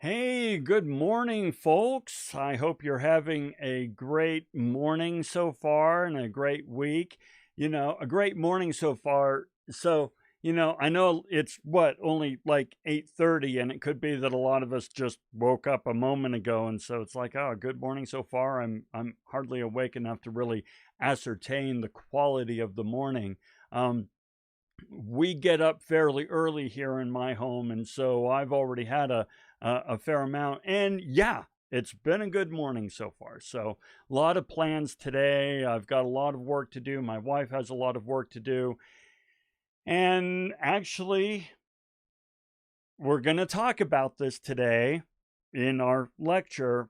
Hey, good morning, folks. I hope you're having a great morning so far and a great week. A great morning so far. I know it's only like 8:30 and it could be that a lot of us just woke up a moment ago and so it's like, "Oh, good morning so far." I'm hardly awake enough to really ascertain the quality of the morning. Um we get up fairly early here in my home, and so I've already had a fair amount. And yeah, it's been a good morning so far. So a lot of plans today. I've got a lot of work to do. My wife has a lot of work to do, and actually, we're going to talk about this today in our lecture.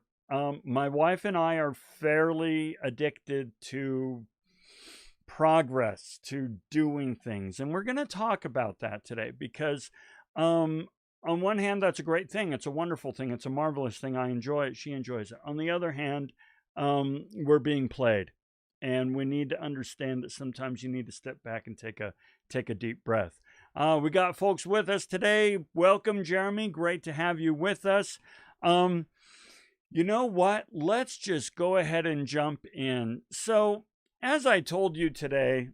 My wife and I are fairly addicted to progress, to doing things. And we're going to talk about that today because, on one hand, that's a great thing. It's a wonderful thing. It's a marvelous thing. I enjoy it. She enjoys it. On the other hand, we're being played. And we need to understand that sometimes you need to step back and take a deep breath. We got folks with us today. Welcome, Jeremy. Great to have you with us. Um, you know what? Let's just go ahead and jump in. So, as I told you today,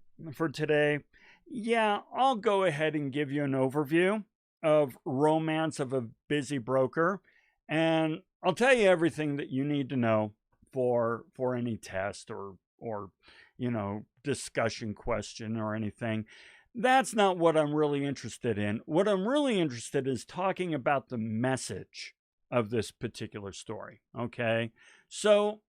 yeah, I'll go ahead and give you an overview of Romance of a Busy Broker, and I'll tell you everything that you need to know for any test or discussion question or anything. That's not what I'm really interested in. What I'm really interested in is talking about the message of this particular story. Okay. So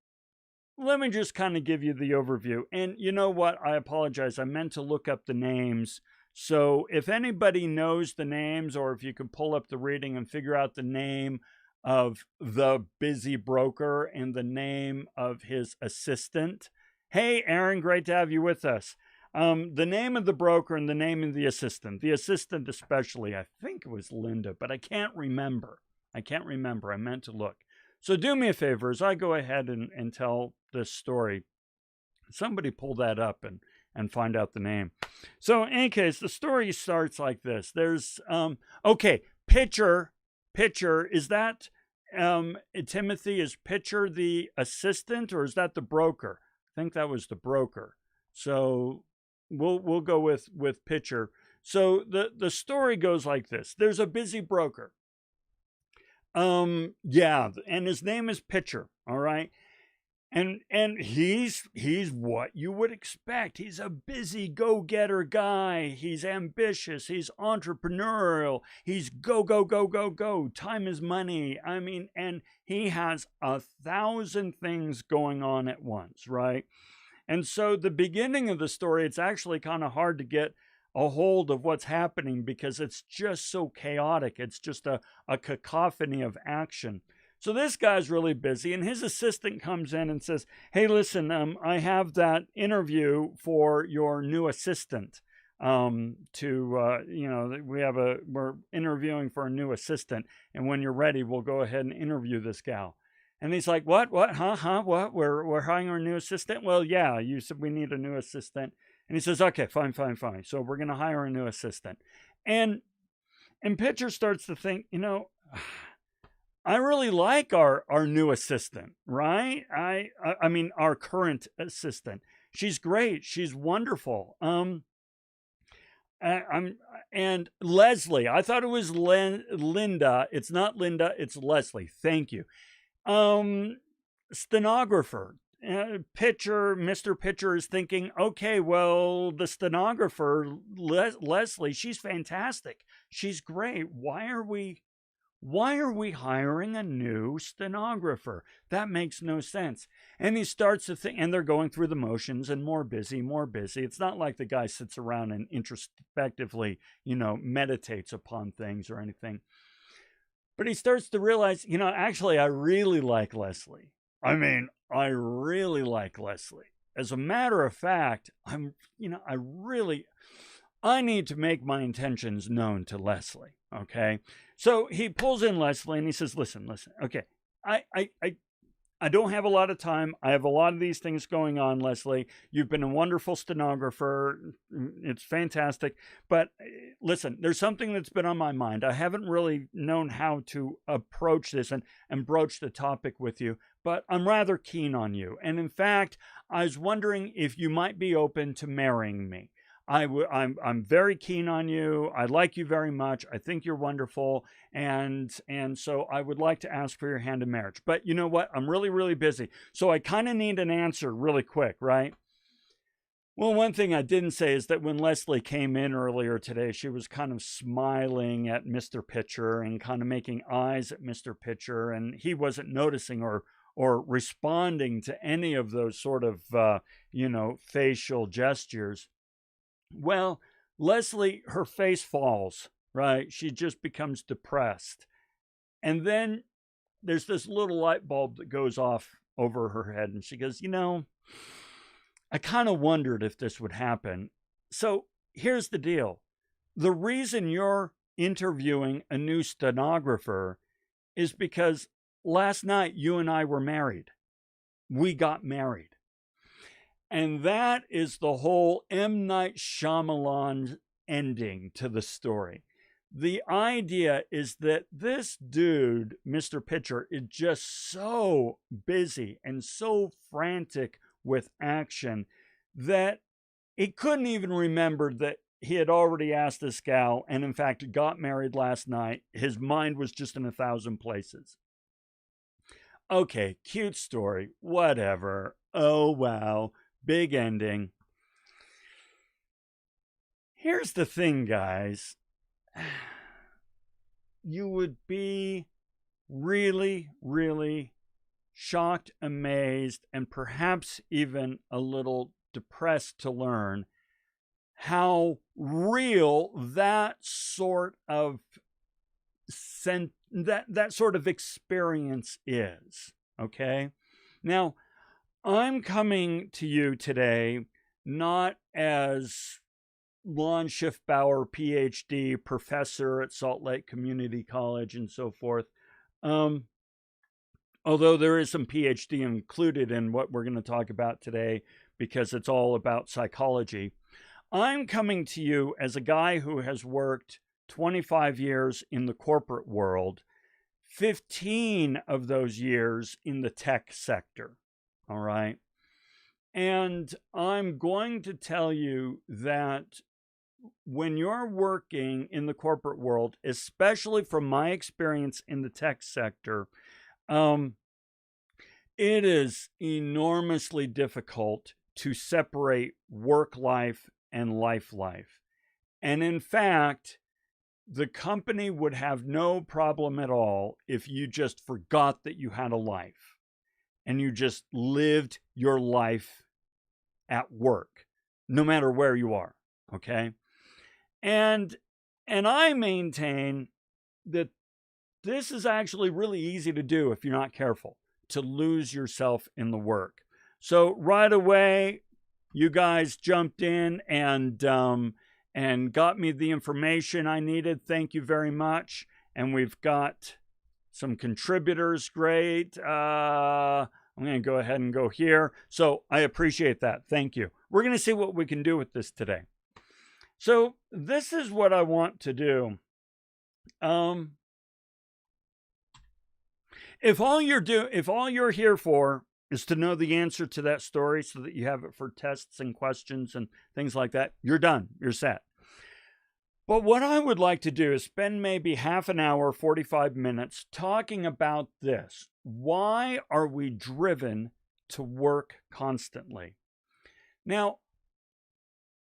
let me just kind of give you the overview. And you know what? I apologize. I meant to look up the names. So if anybody knows the names, or if you could pull up the reading and figure out the name of the busy broker and the name of his assistant. Hey, Aaron, great to have you with us. The name of the broker and the name of the assistant. The assistant, especially, I think it was Linda, but I can't remember. I meant to look. So do me a favor as I go ahead and tell this story. Somebody pull that up and find out the name. So in any case, the story starts like this. There's okay, Pitcher, is that Timothy, is Pitcher the assistant or is that the broker? I think that was the broker. So we'll go with Pitcher. So the story goes like this. There's a busy broker. Yeah, and his name is Pitcher, all right? And he's what you would expect. He's a busy go-getter guy. He's ambitious, he's entrepreneurial, he's go go go go go. Time is money. I mean, and he has 1,000 things going on at once, right? And so the beginning of the story, it's actually kind of hard to get a hold of what's happening because it's just so chaotic. It's just a cacophony of action. So this guy's really busy, and his assistant comes in and says, "Hey, listen, I have that interview for your new assistant. We're interviewing for a new assistant, and when you're ready, we'll go ahead and interview this gal." And he's like, "What? What? Huh? What? We're hiring our new assistant? Well, yeah, you said we need a new assistant." And he says, "Okay, fine. So we're going to hire a new assistant." And Pitcher starts to think, I really like our new assistant, right? I mean our current assistant. She's great. She's wonderful. I'm and Leslie. I thought it was Linda. It's not Linda. It's Leslie. Thank you. Stenographer. Pitcher, Mr. Pitcher is thinking, okay, well, the stenographer, Leslie, she's fantastic. She's great. Why are we hiring a new stenographer? That makes no sense. And he starts to think, and they're going through the motions and more busy. It's not like the guy sits around and introspectively, meditates upon things or anything. But he starts to realize, actually, I really like Leslie. I mean, I really like Leslie. As a matter of fact, I need to make my intentions known to Leslie. Okay. So he pulls in Leslie and he says, listen, okay, I don't have a lot of time. I have a lot of these things going on, Leslie. You've been a wonderful stenographer. It's fantastic. But listen, there's something that's been on my mind. I haven't really known how to approach this and broach the topic with you, but I'm rather keen on you. And in fact, I was wondering if you might be open to marrying me. I'm very keen on you. I like you very much. I think you're wonderful, and so I would like to ask for your hand in marriage. But you know what? I'm really, really busy, so I kind of need an answer really quick, right? Well, one thing I didn't say is that when Leslie came in earlier today, she was kind of smiling at Mr. Pitcher and kind of making eyes at Mr. Pitcher, and he wasn't noticing or responding to any of those sort of facial gestures. Well, Leslie, her face falls, right? She just becomes depressed. And then there's this little light bulb that goes off over her head, and she goes, I kind of wondered if this would happen. So here's the deal. The reason you're interviewing a new stenographer is because last night you and I were married. We got married. And that is the whole M. Night Shyamalan ending to the story. The idea is that this dude, Mr. Pitcher, is just so busy and so frantic with action that he couldn't even remember that he had already asked this gal and in fact got married last night. His mind was just in 1,000 places. Okay, cute story, whatever. Oh, wow. Big ending. Here's the thing, guys. You would be really, really shocked, amazed, and perhaps even a little depressed to learn how real that sort of that sort of experience is. Okay? Now, I'm coming to you today not as Lon Schiffbauer, PhD, professor at Salt Lake Community College and so forth. Although there is some PhD included in what we're going to talk about today because it's all about psychology. I'm coming to you as a guy who has worked 25 years in the corporate world, 15 of those years in the tech sector. All right. And I'm going to tell you that when you're working in the corporate world, especially from my experience in the tech sector, it is enormously difficult to separate work life and life. And in fact, the company would have no problem at all if you just forgot that you had a life and you just lived your life at work, no matter where you are. Okay. And I maintain that this is actually really easy to do if you're not careful, to lose yourself in the work. So right away, you guys jumped in and got me the information I needed. Thank you very much. And we've got some contributors. Great. I'm going to go ahead and go here. So I appreciate that. Thank you. We're going to see what we can do with this today. So this is what I want to do. If all you're here for is to know the answer to that story so that you have it for tests and questions and things like that, you're done. You're set. But what I would like to do is spend maybe half an hour, 45 minutes talking about this. Why are we driven to work constantly? Now,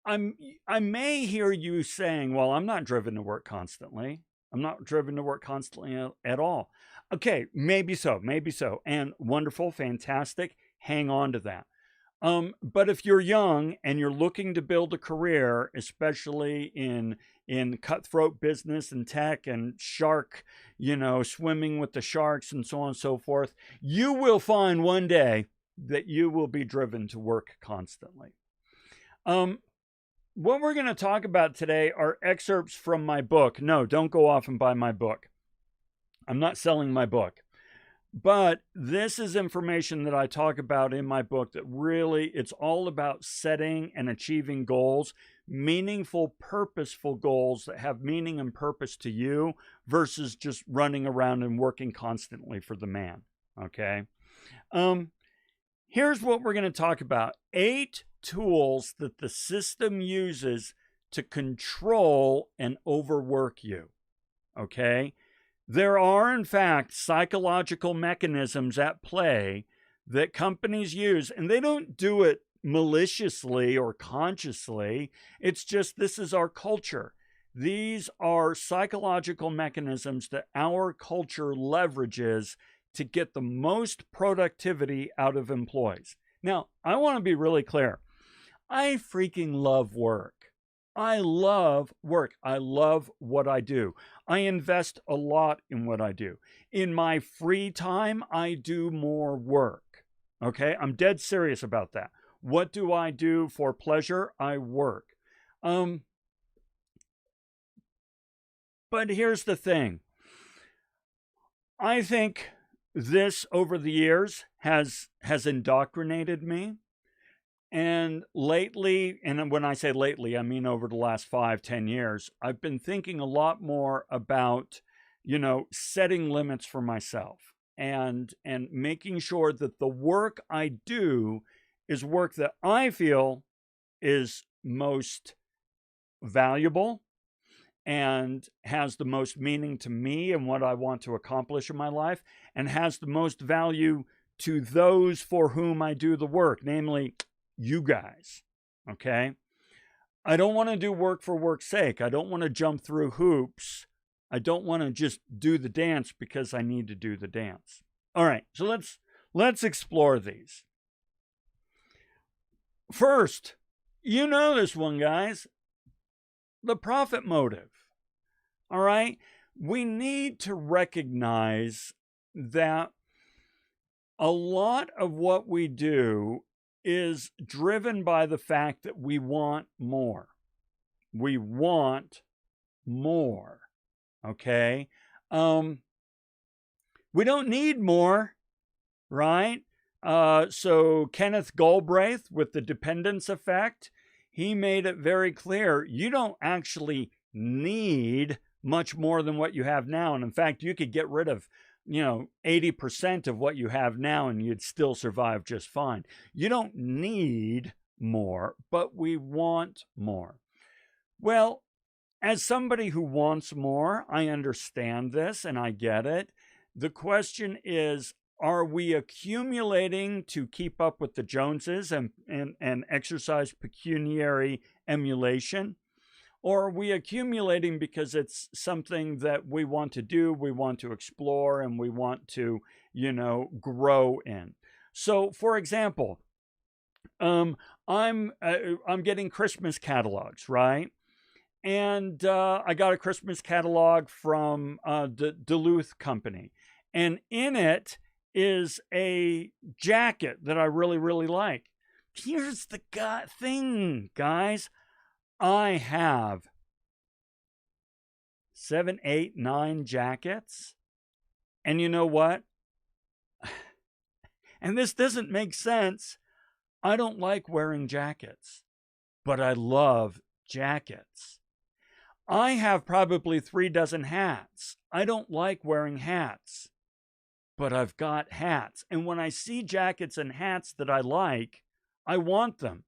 I may hear you saying, well, I'm not driven to work constantly. I'm not driven to work constantly at all. Okay, maybe so. And wonderful, fantastic. Hang on to that. But if you're young and you're looking to build a career, especially in cutthroat business and tech and shark, swimming with the sharks and so on and so forth, you will find one day that you will be driven to work constantly. What we're going to talk about today are excerpts from my book. No, don't go off and buy my book. I'm not selling my book. But this is information that I talk about in my book that really, it's all about setting and achieving goals, meaningful, purposeful goals that have meaning and purpose to you versus just running around and working constantly for the man. Okay. Here's what we're going to talk about. 8 tools that the system uses to control and overwork you. Okay. There are, in fact, psychological mechanisms at play that companies use, and they don't do it maliciously or consciously. It's just, this is our culture. These are psychological mechanisms that our culture leverages to get the most productivity out of employees. Now, I want to be really clear. I freaking love work. I love work. I love what I do. I invest a lot in what I do. In my free time, I do more work. Okay? I'm dead serious about that. What do I do for pleasure? I work. But here's the thing. I think this, over the years, has indoctrinated me. And lately, and when I say lately, I mean over the last 5-10 years, I've been thinking a lot more about, setting limits for myself and making sure that the work I do is work that I feel is most valuable and has the most meaning to me and what I want to accomplish in my life, and has the most value to those for whom I do the work, namely you guys. Okay? I don't want to do work for work's sake. I don't want to jump through hoops. I don't want to just do the dance because I need to do the dance. All right, so let's explore these. First, you know this one, guys, the profit motive. All right? We need to recognize that a lot of what we do is driven by the fact that we want more. We want more. Okay? We don't need more, right? So Kenneth Galbraith, with the dependence effect, he made it very clear you don't actually need much more than what you have now. And in fact, you could get rid of 80% of what you have now and you'd still survive just fine. You don't need more, but we want more. Well, as somebody who wants more, I understand this and I get it. The question is, are we accumulating to keep up with the Joneses and exercise pecuniary emulation? Or are we accumulating because it's something that we want to do, we want to explore, and we want to, grow in? So, for example, I'm getting Christmas catalogs, right? And I got a Christmas catalog from the Duluth company. And in it is a jacket that I really, really like. Here's the thing, guys. I have 7, 8, 9 jackets. And you know what? And this doesn't make sense. I don't like wearing jackets, but I love jackets. I have probably 3 dozen hats. I don't like wearing hats, but I've got hats. And when I see jackets and hats that I like, I want them.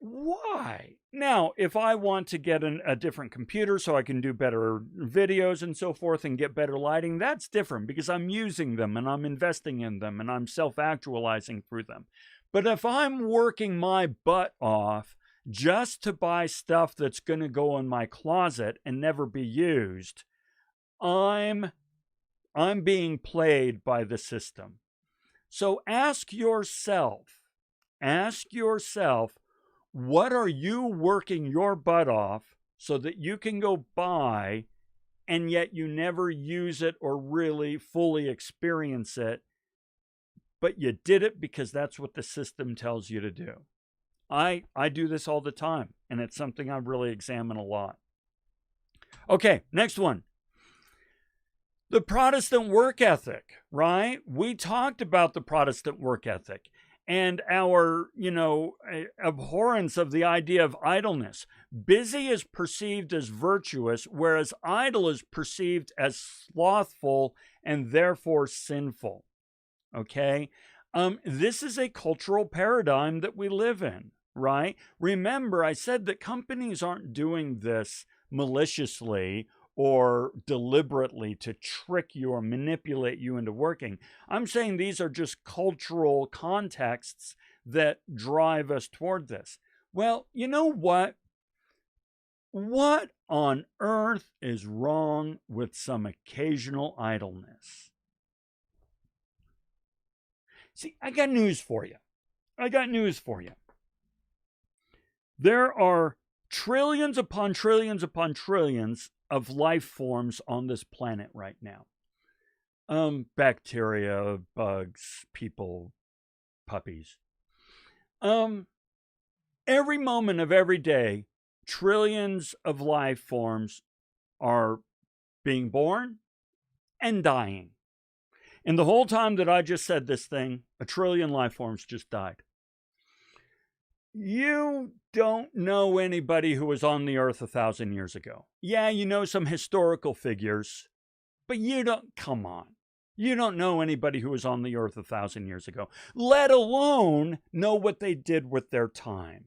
Why? Now, if I want to get a different computer so I can do better videos and so forth and get better lighting, that's different because I'm using them and I'm investing in them and I'm self-actualizing through them. But if I'm working my butt off just to buy stuff that's going to go in my closet and never be used, I'm being played by the system. So ask yourself, what are you working your butt off so that you can go buy and yet you never use it or really fully experience it, but you did it because that's what the system tells you to do? I do this all the time, and it's something I really examine a lot. Okay, next one. The Protestant work ethic, right? We talked about the Protestant work ethic. and our, abhorrence of the idea of idleness. Busy is perceived as virtuous, whereas idle is perceived as slothful and therefore sinful. Okay? This is a cultural paradigm that we live in, right? Remember, I said that companies aren't doing this maliciously or deliberately to trick you or manipulate you into working. I'm saying these are just cultural contexts that drive us toward this. Well, you know what? What on earth is wrong with some occasional idleness? See, I got news for you. There are trillions upon trillions upon trillions of life forms on this planet right now. Bacteria, bugs, people, puppies. Every moment of every day, trillions of life forms are being born and dying. And the whole time that I just said this thing, a trillion life forms just died. You don't know anybody who was on the earth 1,000 years ago. Yeah, you know some historical figures, but come on. You don't know anybody who was on the earth 1,000 years ago, let alone know what they did with their time.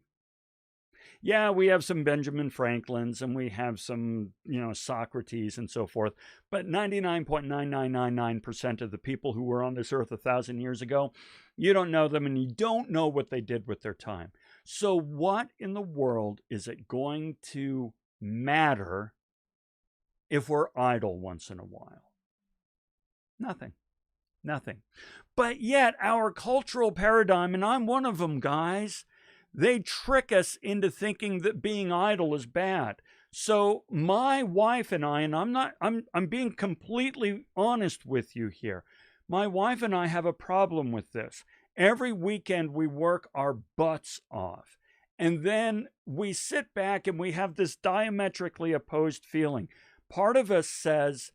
Yeah, we have some Benjamin Franklins and we have some, Socrates and so forth. But 99.9999% of the people who were on this earth 1,000 years ago, you don't know them and you don't know what they did with their time. So what in the world is it going to matter if we're idle once in a while? Nothing. But yet our cultural paradigm, and I'm one of them, guys, they trick us into thinking that being idle is bad. So my wife and I, and I'm being completely honest with you here. My wife and I have a problem with this. Every weekend we work our butts off. And then we sit back and we have this diametrically opposed feeling. Part of us says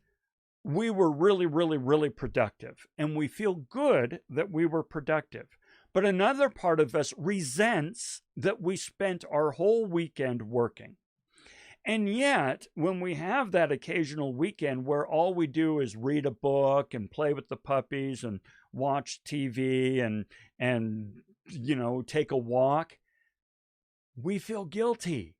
we were really, really, really productive. And we feel good that we were productive. But another part of us resents that we spent our whole weekend working. And yet, when we have that occasional weekend where all we do is read a book and play with the puppies and watch TV and take a walk, we feel guilty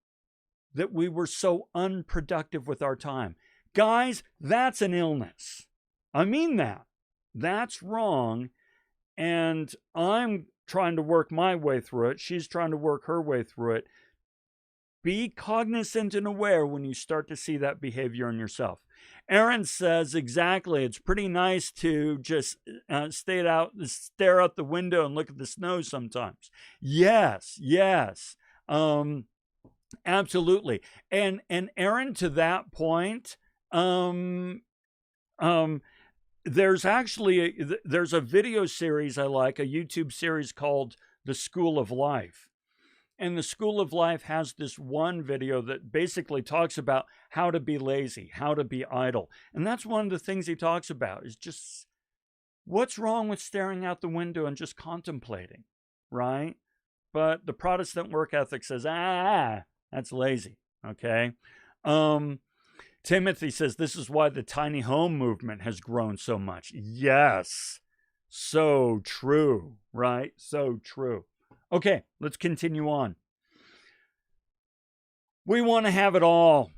that we were so unproductive with our time. Guys, that's an illness. I mean that. That's wrong. And I'm trying to work my way through it. She's trying to work her way through it. Be cognizant and aware when you start to see that behavior in yourself. Aaron says, exactly, it's pretty nice to just stare out the window and look at the snow sometimes. Yes. Absolutely. And Aaron, to that point, there's a video series I like, a YouTube series called The School of Life. And The School of Life has this one video that basically talks about how to be lazy, how to be idle. And that's one of the things he talks about is just what's wrong with staring out the window and just contemplating, right? But the Protestant work ethic says, that's lazy, okay? Timothy says, this is why the tiny home movement has grown so much. Yes, so true, right? So true. Okay, let's continue on. We want to have it all.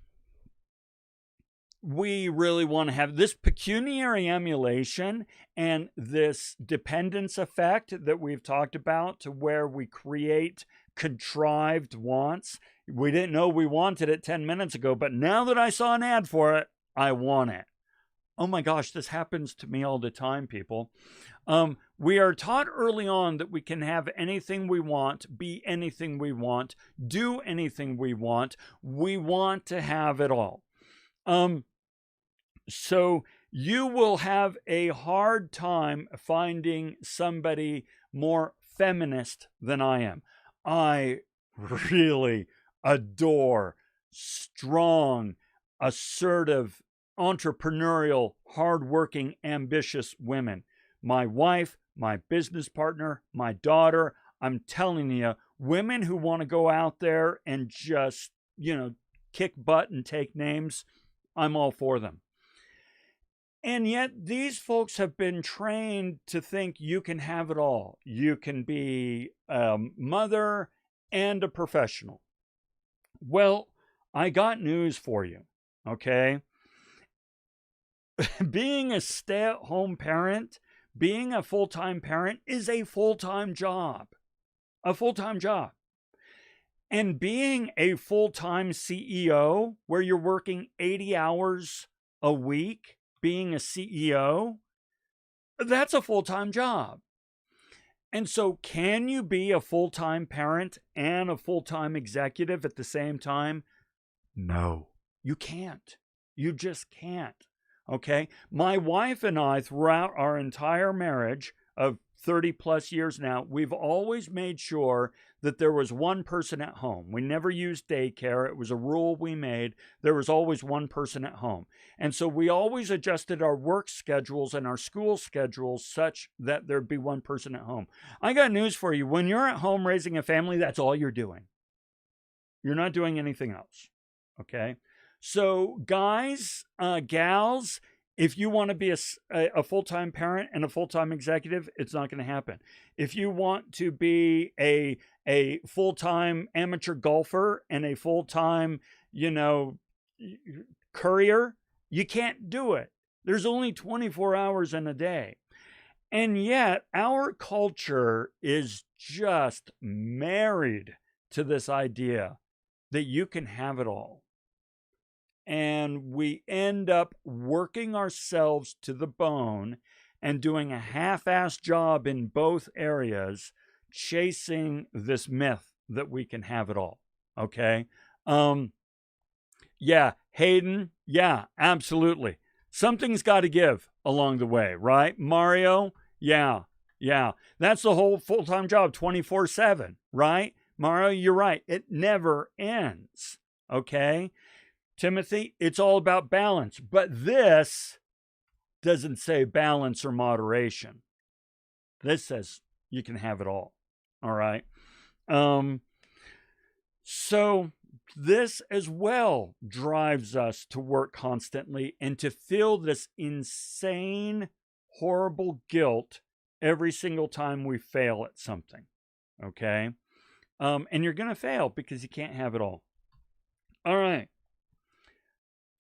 We really want to have this pecuniary emulation and this dependence effect that we've talked about, to where we create contrived wants. We didn't know we wanted it 10 minutes ago, but now that I saw an ad for it, I want it. Oh my gosh, this happens to me all the time, people. We are taught early on that we can have anything we want, be anything we want, do anything we want. We want to have it all. So you will have a hard time finding somebody more feminist than I am. I really adore strong, assertive, entrepreneurial, hardworking, ambitious women. My wife, my business partner, my daughter. I'm telling you, women who want to go out there and just, kick butt and take names, I'm all for them. And yet these folks have been trained to think you can have it all. You can be a mother and a professional. Well, I got news for you, okay? Being a stay-at-home parent, being a full-time parent is a full-time job. A full-time job. And being a full-time CEO, where you're working 80 hours a week, being a CEO, that's a full-time job. And so can you be a full-time parent and a full-time executive at the same time? No, you can't. You just can't. Okay? My wife and I, throughout our entire marriage of 30 plus years now, we've always made sure that there was one person at home. We never used daycare. It was a rule we made. There was always one person at home. And so we always adjusted our work schedules and our school schedules such that there'd be one person at home. I got news for you. When you're at home raising a family, that's all you're doing. You're not doing anything else. Okay? So guys, gals, if you want to be a full-time parent and a full-time executive, it's not going to happen. If you want to be a full-time amateur golfer and a full-time, courier, you can't do it. There's only 24 hours in a day. And yet our culture is just married to this idea that you can have it all. And we end up working ourselves to the bone and doing a half-assed job in both areas, chasing this myth that we can have it all. Okay? Yeah, Hayden, yeah, absolutely. Something's got to give along the way, right? Mario, yeah. That's the whole full-time job, 24/7, right? Mario, you're right. It never ends. Okay? Timothy, it's all about balance. But this doesn't say balance or moderation. This says you can have it all. All right. So this as well drives us to work constantly and to feel this insane, horrible guilt every single time we fail at something. Okay. And you're going to fail because you can't have it all. All right.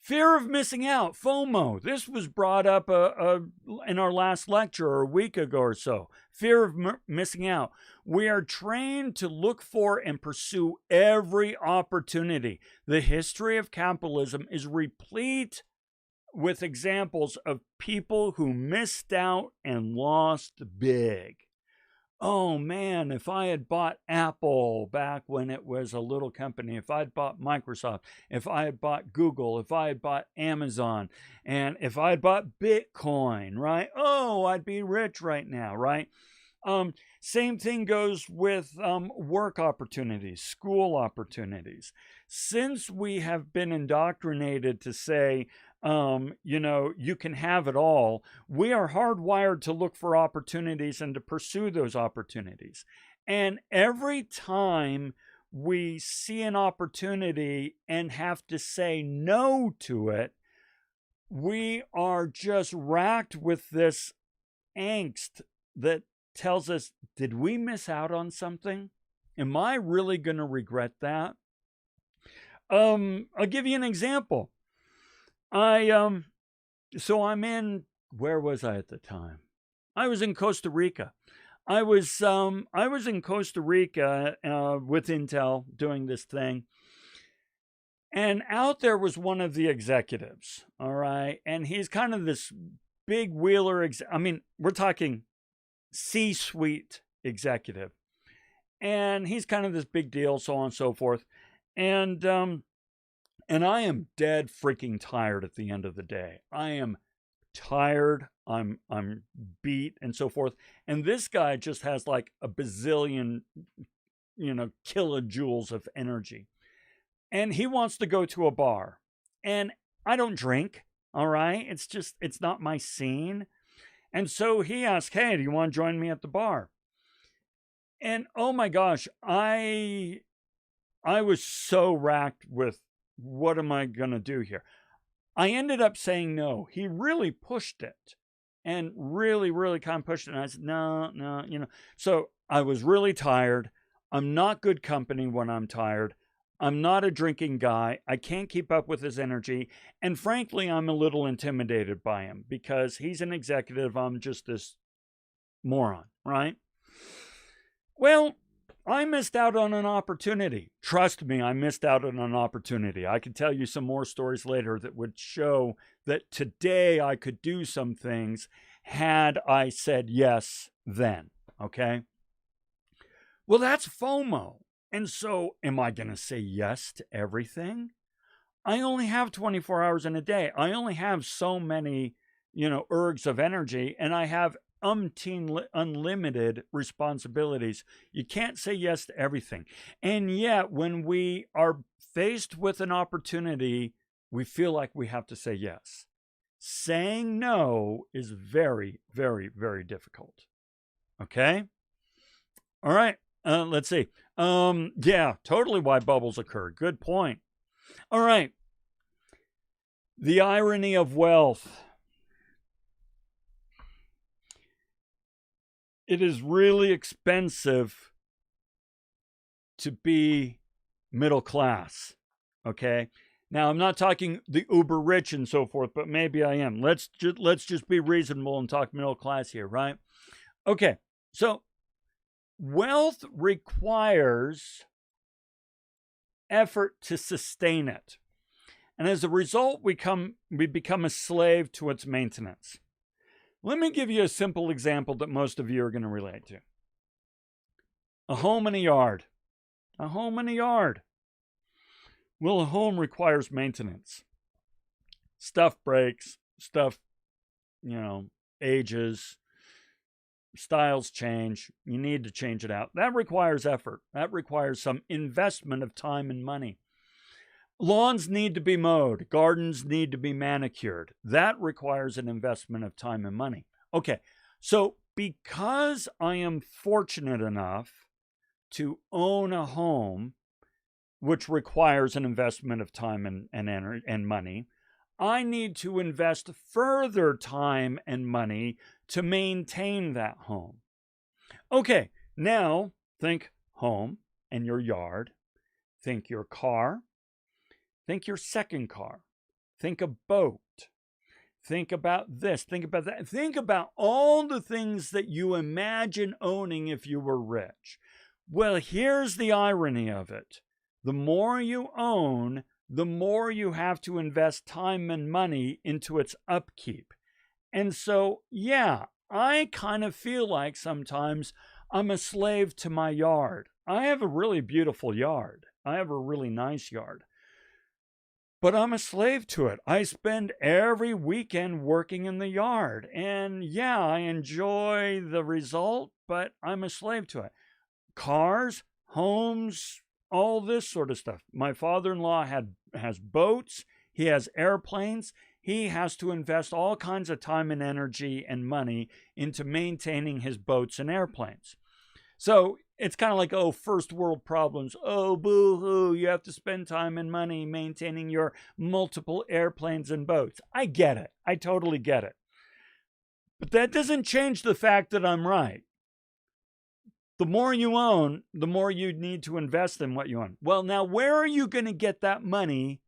Fear of missing out, FOMO. This was brought up in our last lecture or a week ago or so. Fear of missing out. We are trained to look for and pursue every opportunity. The history of capitalism is replete with examples of people who missed out and lost big. Oh man, if I had bought Apple back when it was a little company, if I'd bought Microsoft, if I had bought Google, if I had bought Amazon, and if I had bought Bitcoin, right? Oh, I'd be rich right now, right? Same thing goes with work opportunities, school opportunities. Since we have been indoctrinated to say, you can have it all, we are hardwired to look for opportunities and to pursue those opportunities. And every time we see an opportunity and have to say no to it, we are just racked with this angst that tells us, did we miss out on something? Am I really going to regret that? I'll give you an example. So I'm in, where was I at the time? I was in Costa Rica. I was in Costa Rica with Intel doing this thing. And out there was one of the executives, all right? And he's kind of this big wheeler, we're talking C-suite executive. And he's kind of this big deal, so on and so forth. And I am dead freaking tired at the end of the day. I am tired. I'm beat and so forth. And this guy just has like a bazillion, kilojoules of energy. And he wants to go to a bar. And I don't drink, all right? It's not my scene. And so he asked, hey, do you want to join me at the bar? And oh my gosh, I was so racked with what am I going to do here? I ended up saying no. He really pushed it and really, really kind of pushed it. And I said, no, no, So I was really tired. I'm not good company when I'm tired. I'm not a drinking guy. I can't keep up with his energy. And frankly, I'm a little intimidated by him because he's an executive. I'm just this moron, right? Well, I missed out on an opportunity. Trust me, I missed out on an opportunity. I could tell you some more stories later that would show that today I could do some things had I said yes then, okay? Well, that's FOMO. And so am I going to say yes to everything? I only have 24 hours in a day. I only have so many, ergs of energy, and I have unlimited responsibilities. You can't say yes to everything. And yet, when we are faced with an opportunity, we feel like we have to say yes. Saying no is very, very, very difficult. Okay? All right. Let's see. Yeah, totally why bubbles occur. Good point. All right. The irony of wealth. It is really expensive to be middle class, okay? Now, I'm not talking the uber rich and so forth, but maybe I am. Let's just be reasonable and talk middle class here, right? Okay, so wealth requires effort to sustain it. And as a result, we become a slave to its maintenance. Let me give you a simple example that most of you are going to relate to. A home and a yard. A home and a yard. Well, a home requires maintenance. Stuff breaks, stuff, ages, styles change. You need to change it out. That requires effort. That requires some investment of time and money. Lawns need to be mowed. Gardens need to be manicured. That requires an investment of time and money. Okay, so because I am fortunate enough to own a home, which requires an investment of time and money, I need to invest further time and money to maintain that home. Okay, now think home and your yard. Think your car. Think your second car. Think a boat. Think about this. Think about that. Think about all the things that you imagine owning if you were rich. Well, here's the irony of it. The more you own, the more you have to invest time and money into its upkeep. And so, yeah, I kind of feel like sometimes I'm a slave to my yard. I have a really beautiful yard. I have a really nice yard. But I'm a slave to it. I spend every weekend working in the yard. And yeah, I enjoy the result, but I'm a slave to it. Cars, homes, all this sort of stuff. My father-in-law has boats. He has airplanes. He has to invest all kinds of time and energy and money into maintaining his boats and airplanes. So it's kind of like, oh, first world problems. Oh, boo-hoo, you have to spend time and money maintaining your multiple airplanes and boats. I get it. I totally get it. But that doesn't change the fact that I'm right. The more you own, the more you need to invest in what you own. Well, now, where are you going to get that money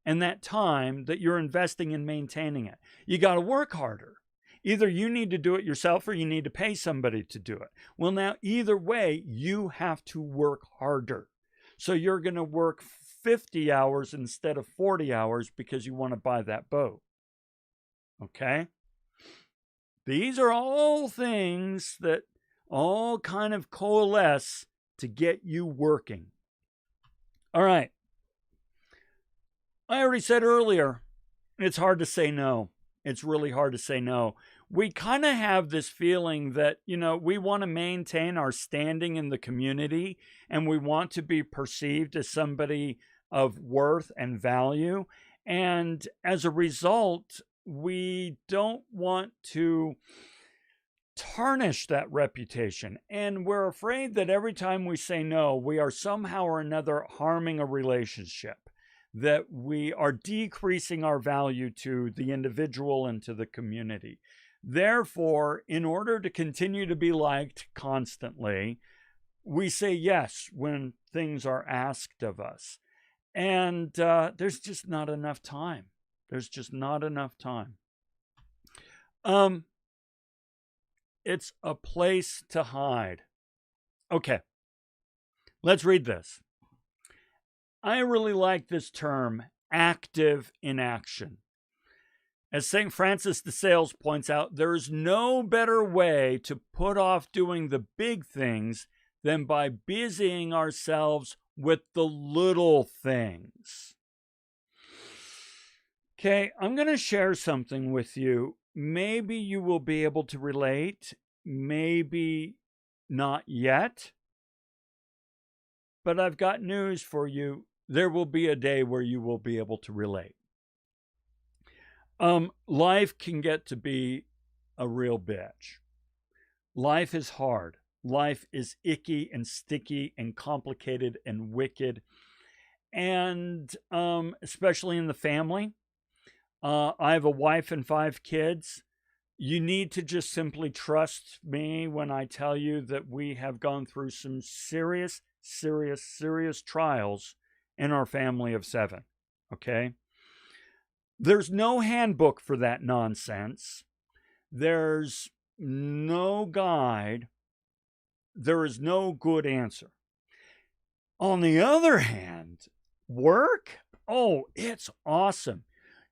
and that time that you're investing in maintaining it? You got to work harder. Either you need to do it yourself or you need to pay somebody to do it. Well, now, either way, you have to work harder. So you're going to work 50 hours instead of 40 hours because you want to buy that boat. Okay? These are all things that all kind of coalesce to get you working. All right. I already said earlier, it's hard to say no. It's really hard to say no. We kind of have this feeling that, we want to maintain our standing in the community and we want to be perceived as somebody of worth and value. And as a result, we don't want to tarnish that reputation. And we're afraid that every time we say no, we are somehow or another harming a relationship, that we are decreasing our value to the individual and to the community. Therefore, in order to continue to be liked constantly, we say yes when things are asked of us. And there's just not enough time. There's just not enough time. It's a place to hide. Okay, let's read this. I really like this term, active inaction. As St. Francis de Sales points out, there is no better way to put off doing the big things than by busying ourselves with the little things. Okay, I'm going to share something with you. Maybe you will be able to relate, maybe not yet. But I've got news for you. There will be a day where you will be able to relate. Life can get to be a real bitch. Life is hard. Life is icky and sticky and complicated and wicked. And especially in the family. I have a wife and 5 kids. You need to just simply trust me when I tell you that we have gone through some serious trials in our family of 7. Okay? There's no handbook for that nonsense. There's no guide. There is no good answer. On the other hand, work? Oh, it's awesome.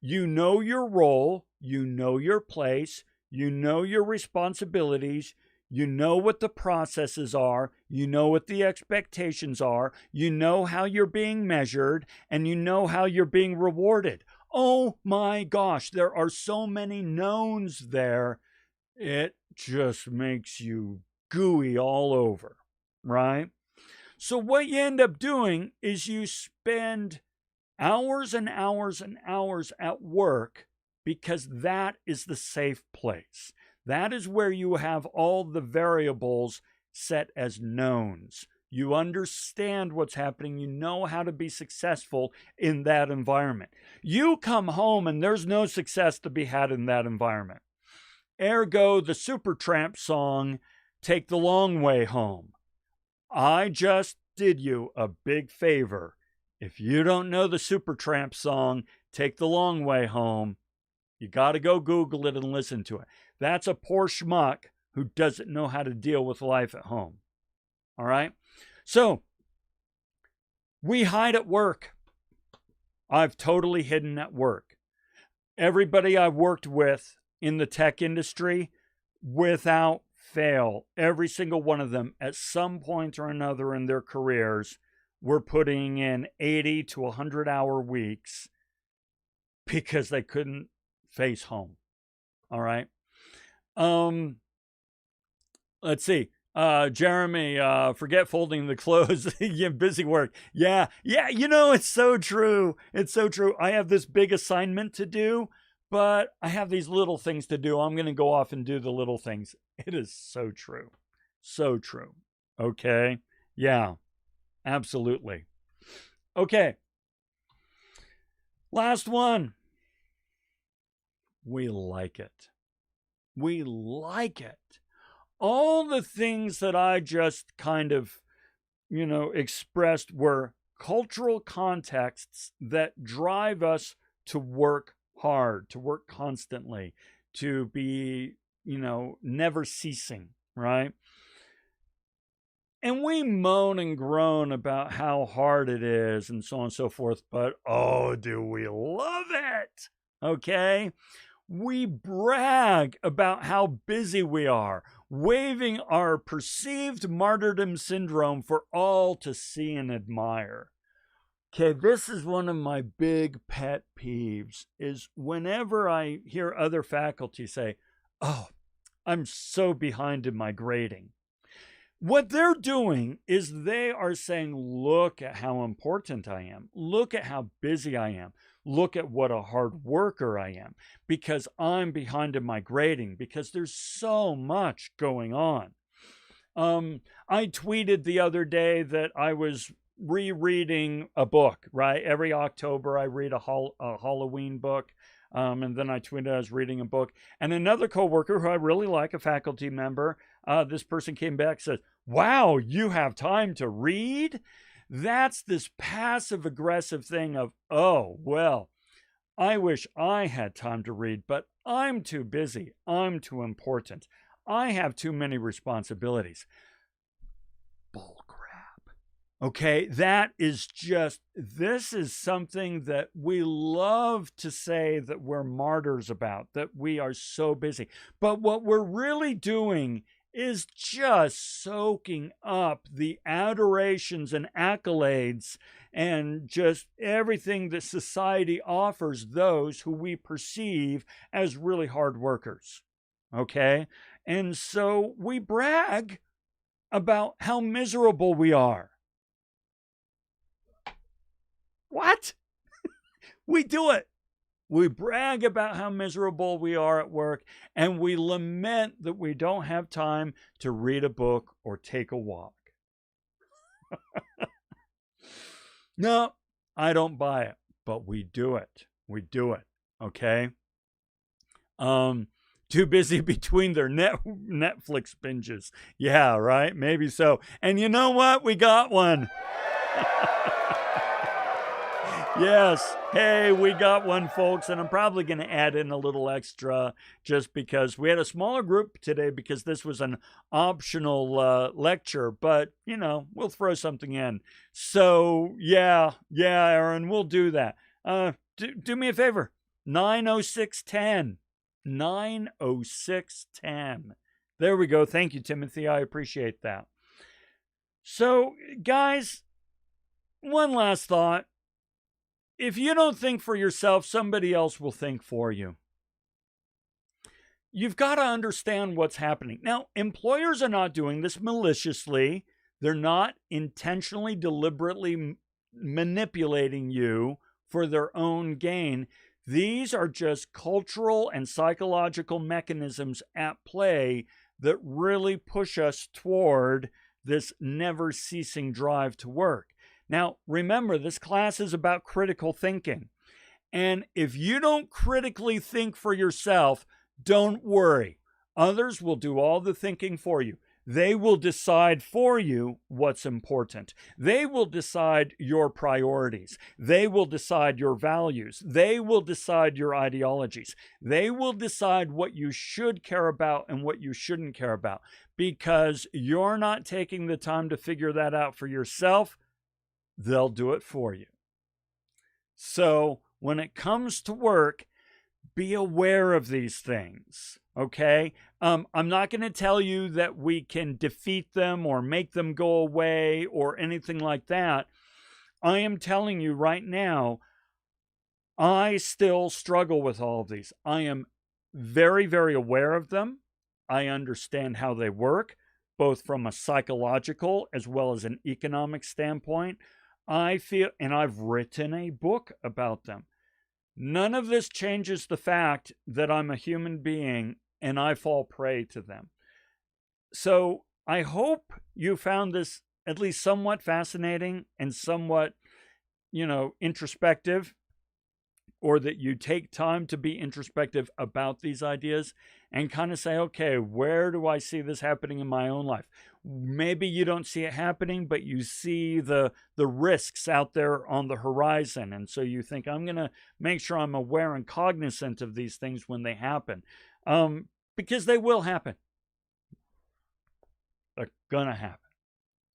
You know your role. You know your place. You know your responsibilities. You know what the processes are. You know what the expectations are. You know how you're being measured, and you know how you're being rewarded. Oh my gosh, there are so many knowns there. It just makes you gooey all over, right? So what you end up doing is you spend hours and hours and hours at work because that is the safe place. That is where you have all the variables set as knowns. You understand what's happening. You know how to be successful in that environment. You come home and there's no success to be had in that environment. Ergo, the Supertramp song, Take the Long Way Home. I just did you a big favor. If you don't know the Supertramp song, Take the Long Way Home, you got to go Google it and listen to it. That's a poor schmuck who doesn't know how to deal with life at home. All right? So, we hide at work. I've totally hidden at work. Everybody I've worked with in the tech industry, without fail, every single one of them at some point or another in their careers were putting in 80 to 100-hour weeks because they couldn't face home. All right. Let's see. Jeremy, forget folding the clothes. You're busy work. Yeah. You know, it's so true. It's so true. I have this big assignment to do, but I have these little things to do. I'm going to go off and do the little things. It is so true. So true. Okay. Yeah, absolutely. Okay. Last one. We like it. We like it. All the things that I just kind of, expressed were cultural contexts that drive us to work hard, to work constantly, to be, never ceasing, right? And we moan and groan about how hard it is and so on and so forth, but oh, do we love it? Okay? We brag about how busy we are, waving our perceived martyrdom syndrome for all to see and admire. Okay, this is one of my big pet peeves, is whenever I hear other faculty say, oh, I'm so behind in my grading. What they're doing is they are saying, look at how important I am. Look at how busy I am. Look at what a hard worker I am because I'm behind in my grading because there's so much going on. I tweeted the other day that I was rereading a book, right? Every October, I read a Halloween book. And then I tweeted I was reading a book. And another coworker who I really like, a faculty member, this person came back and said, wow, you have time to read? That's this passive aggressive thing of, oh, well, I wish I had time to read, but I'm too busy. I'm too important. I have too many responsibilities. Bull crap. Okay, that is just, this is something that we love to say that we're martyrs about, that we are so busy. But what we're really doing is just soaking up the adorations and accolades and just everything that society offers those who we perceive as really hard workers. Okay? And so we brag about how miserable we are. What? We do it. We brag about how miserable we are at work, and we lament that we don't have time to read a book or take a walk. No, I don't buy it, but we do it. We do it. Okay? Too busy between their Netflix binges. Yeah, right? Maybe so. And you know what? We got one. Yes. Hey, we got one, folks. And I'm probably going to add in a little extra just because we had a smaller group today because this was an optional lecture. But, you know, we'll throw something in. So, yeah, Aaron, we'll do that. Do me a favor. 90610. 90610. There we go. Thank you, Timothy. I appreciate that. So, guys, one last thought. If you don't think for yourself, somebody else will think for you. You've got to understand what's happening. Now, employers are not doing this maliciously. They're not intentionally, deliberately manipulating you for their own gain. These are just cultural and psychological mechanisms at play that really push us toward this never-ceasing drive to work. Now, remember, this class is about critical thinking. And if you don't critically think for yourself, don't worry. Others will do all the thinking for you. They will decide for you what's important. They will decide your priorities. They will decide your values. They will decide your ideologies. They will decide what you should care about and what you shouldn't care about. Because you're not taking the time to figure that out for yourself, they'll do it for you. So when it comes to work, be aware of these things, okay? I'm not going to tell you that we can defeat them or make them go away or anything like that. I am telling you right now, I still struggle with all of these. I am very, very aware of them. I understand how they work, both from a psychological as well as an economic standpoint. I feel, and I've written a book about them. None of this changes the fact that I'm a human being and I fall prey to them. So I hope you found this at least somewhat fascinating and somewhat, introspective, or that you take time to be introspective about these ideas and kind of say, okay, where do I see this happening in my own life? Maybe you don't see it happening, but you see the risks out there on the horizon. And so you think, I'm going to make sure I'm aware and cognizant of these things when they happen. Because they will happen. They're going to happen.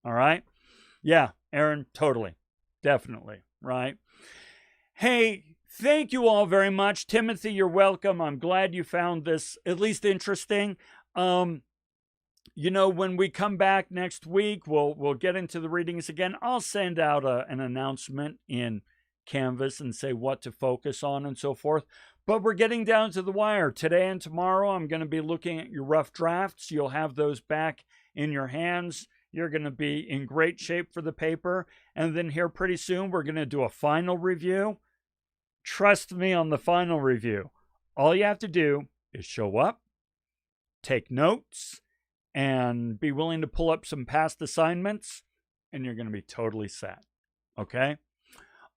All right? Yeah, Aaron, totally. Definitely. Right? Hey, thank you all very much. Timothy, you're welcome. I'm glad you found this at least interesting. When we come back next week, we'll get into the readings again. I'll send out an announcement in Canvas and say what to focus on and so forth. But we're getting down to the wire. Today and tomorrow, I'm going to be looking at your rough drafts. You'll have those back in your hands. you're going to be in great shape for the paper. And then here pretty soon, we're going to do a final review. Trust me on the final review. All you have to do is show up, take notes, and be willing to pull up some past assignments, and you're going to be totally set. Okay?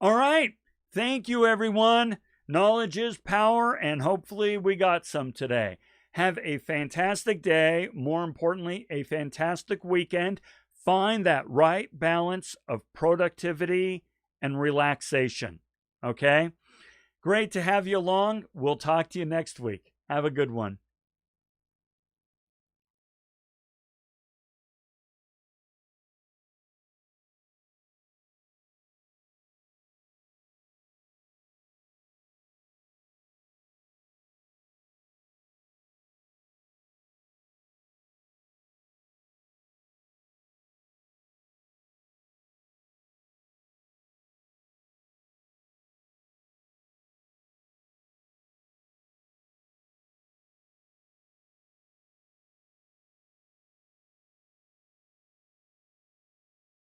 All right. Thank you, everyone. Knowledge is power, and hopefully we got some today. Have a fantastic day. More importantly, a fantastic weekend. Find that right balance of productivity and relaxation. Okay? Great to have you along. We'll talk to you next week. Have a good one.